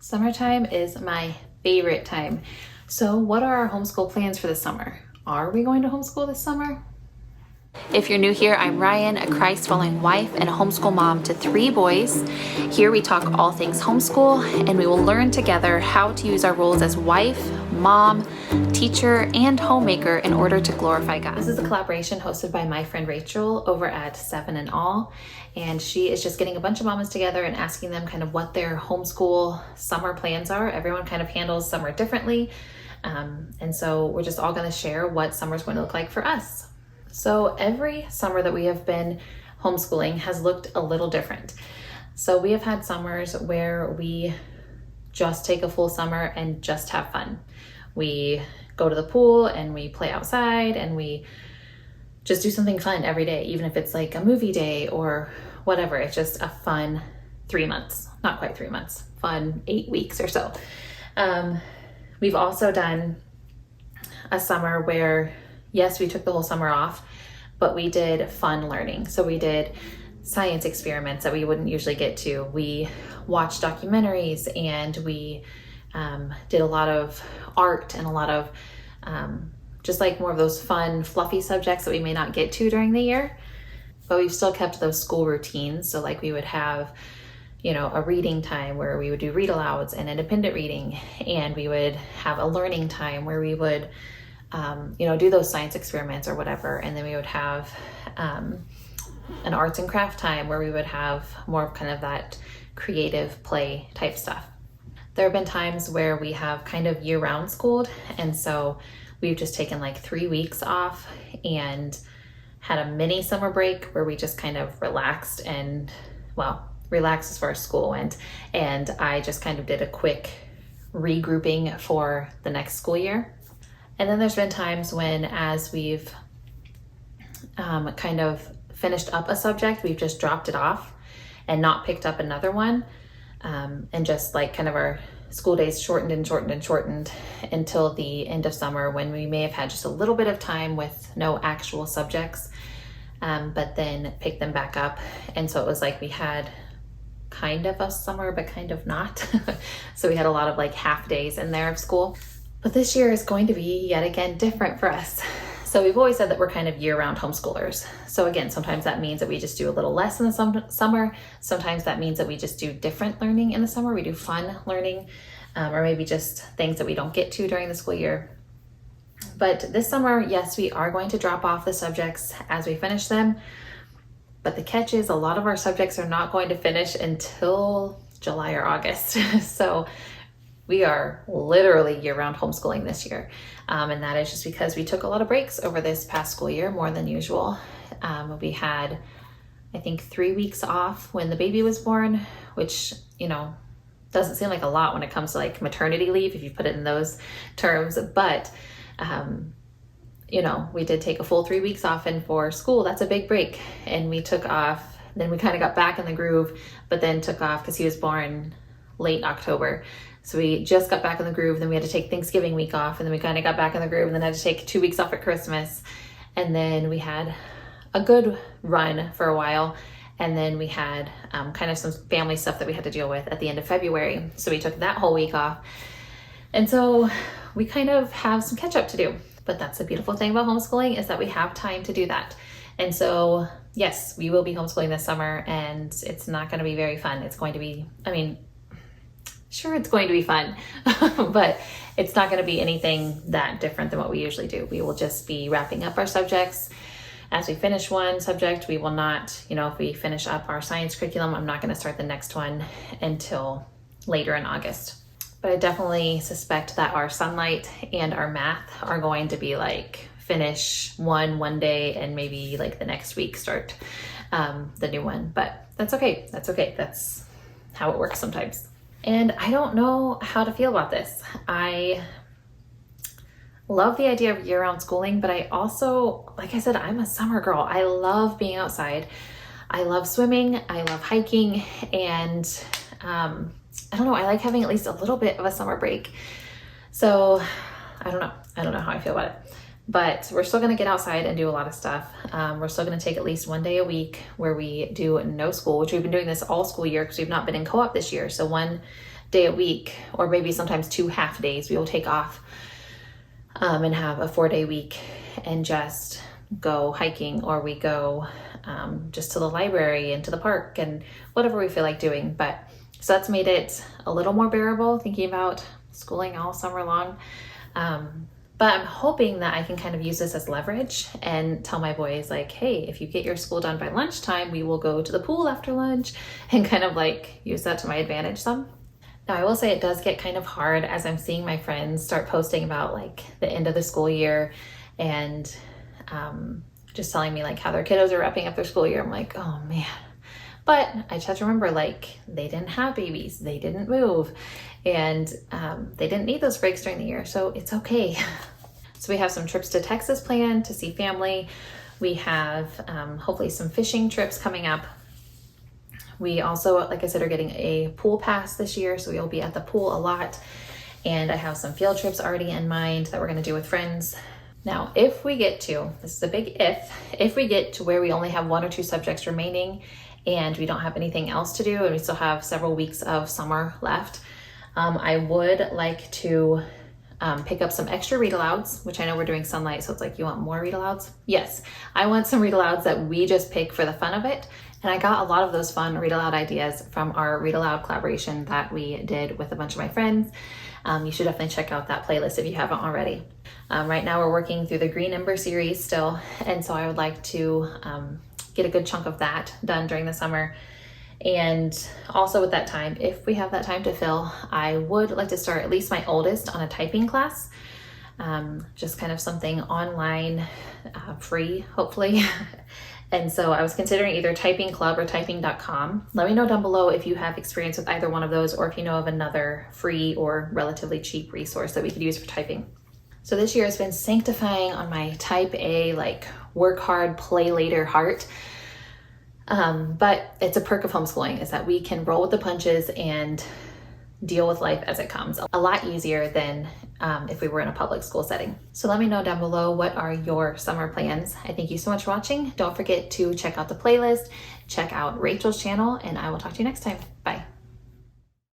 Summertime is my favorite time. So what are our homeschool plans for the summer? Are we going to homeschool this summer? If you're new here, I'm Rian, a Christ-following wife and a homeschool mom to 3 boys. Here we talk all things homeschool, and we will learn together how to use our roles as wife, mom, teacher, and homemaker in order to glorify God. This is a collaboration hosted by my friend Rachel over at 7 and All, and she is just getting a bunch of mamas together and asking them kind of what their homeschool summer plans are. Everyone kind of handles summer differently, and so we're just all going to share what summer's going to look like for us. So every summer that we have been homeschooling has looked a little different. So we have had summers where we just take a full summer and just have fun. We go to the pool and we play outside and we just do something fun every day, even if it's like a movie day or whatever. It's just a fun 3 months, not quite 3 months, fun 8 weeks or so. We've also done a summer where, yes, we took the whole summer off, but we did fun learning. So we did science experiments that we wouldn't usually get to. We watched documentaries and we did a lot of art and a lot of just like more of those fun, fluffy subjects that we may not get to during the year. But we've still kept those school routines. So like we would have, you know, a reading time where we would do read alouds and independent reading. And we would have a learning time where we would do those science experiments or whatever. And then we would have an arts and craft time where we would have more of kind of that creative play type stuff. There have been times where we have kind of year-round schooled, and so we've just taken like 3 weeks off and had a mini summer break where we just kind of relaxed as far as school went, and I just kind of did a quick regrouping for the next school year. And then there's been times when, as we've kind of finished up a subject, we've just dropped it off and not picked up another one, and just like kind of our school days shortened until the end of summer, when we may have had just a little bit of time with no actual subjects, but then picked them back up. And so it was like we had kind of a summer, but kind of not. So we had a lot of like half days in there of school. But this year is going to be yet again different for us. So we've always said that we're kind of year-round homeschoolers. So again, sometimes that means that we just do a little less in the summer. Sometimes that means that we just do different learning in the summer. We do fun learning, or maybe just things that we don't get to during the school year. But this summer, yes, we are going to drop off the subjects as we finish them. But the catch is a lot of our subjects are not going to finish until July or August. So we are literally year-round homeschooling this year. And that is just because we took a lot of breaks over this past school year, more than usual. We had, I think, 3 weeks off when the baby was born, which, doesn't seem like a lot when it comes to like maternity leave, if you put it in those terms. But, we did take a full 3 weeks off, and for school, that's a big break. And we took off, then we kind of got back in the groove, but then took off because he was born late October. So we just got back in the groove, then we had to take Thanksgiving week off, and then we kind of got back in the groove, and then had to take 2 weeks off at Christmas. And then we had a good run for a while. And then we had kind of some family stuff that we had to deal with at the end of February. So we took that whole week off. And so we kind of have some catch up to do. But that's the beautiful thing about homeschooling, is that we have time to do that. And so, yes, we will be homeschooling this summer, and it's not going to be very fun. It's going to be, sure, it's going to be fun, but it's not going to be anything that different than what we usually do. We will just be wrapping up our subjects. As we finish one subject, we will not, if we finish up our science curriculum, I'm not going to start the next one until later in August. But I definitely suspect that our sunlight and our math are going to be like finish one day, and maybe like the next week start the new one. But that's okay. That's how it works sometimes. And I don't know how to feel about this. I love the idea of year-round schooling, but I also, like I said, I'm a summer girl. I love being outside. I love swimming. I love hiking. And I don't know, I like having at least a little bit of a summer break. So I don't know how I feel about it. But we're still going to get outside and do a lot of stuff. We're still going to take at least 1 day a week where we do no school, which we've been doing this all school year because we've not been in co-op this year. So one day a week, or maybe sometimes 2 half days. We will take off and have a 4-day week and just go hiking, or we go just to the library and to the park and whatever we feel like doing. But so that's made it a little more bearable thinking about schooling all summer long. But I'm hoping that I can kind of use this as leverage and tell my boys like, hey, if you get your school done by lunchtime, we will go to the pool after lunch, and kind of like use that to my advantage some. Now, I will say it does get kind of hard as I'm seeing my friends start posting about like the end of the school year and just telling me like how their kiddos are wrapping up their school year. I'm like, oh man. But I just have to remember, like, they didn't have babies, they didn't move, and they didn't need those breaks during the year, so it's okay. So we have some trips to Texas planned to see family. We have hopefully some fishing trips coming up. We also, like I said, are getting a pool pass this year, so we'll be at the pool a lot. And I have some field trips already in mind that we're gonna do with friends. Now, if we get to, this is a big if we get to where we only have 1 or 2 subjects remaining and we don't have anything else to do and we still have several weeks of summer left, I would like to pick up some extra read-alouds, which I know we're doing sunlight, so it's like, you want more read-alouds? Yes, I want some read-alouds that we just pick for the fun of it. And I got a lot of those fun read-aloud ideas from our read-aloud collaboration that we did with a bunch of my friends. You should definitely check out that playlist if you haven't already. Right now we're working through the Green Ember series still, and so I would like to get a good chunk of that done during the summer. And also with that time, if we have that time to fill, I would like to start at least my oldest on a typing class. Just kind of something online, free, hopefully. And so I was considering either Typing Club or typing.com. Let me know down below if you have experience with either one of those, or if you know of another free or relatively cheap resource that we could use for typing. So this year has been sanctifying on my type A, like work hard, play later heart. But it's a perk of homeschooling, is that we can roll with the punches and deal with life as it comes. A lot easier than if we were in a public school setting. So let me know down below, what are your summer plans? I thank you so much for watching. Don't forget to check out the playlist, check out Rachel's channel, and I will talk to you next time. Bye.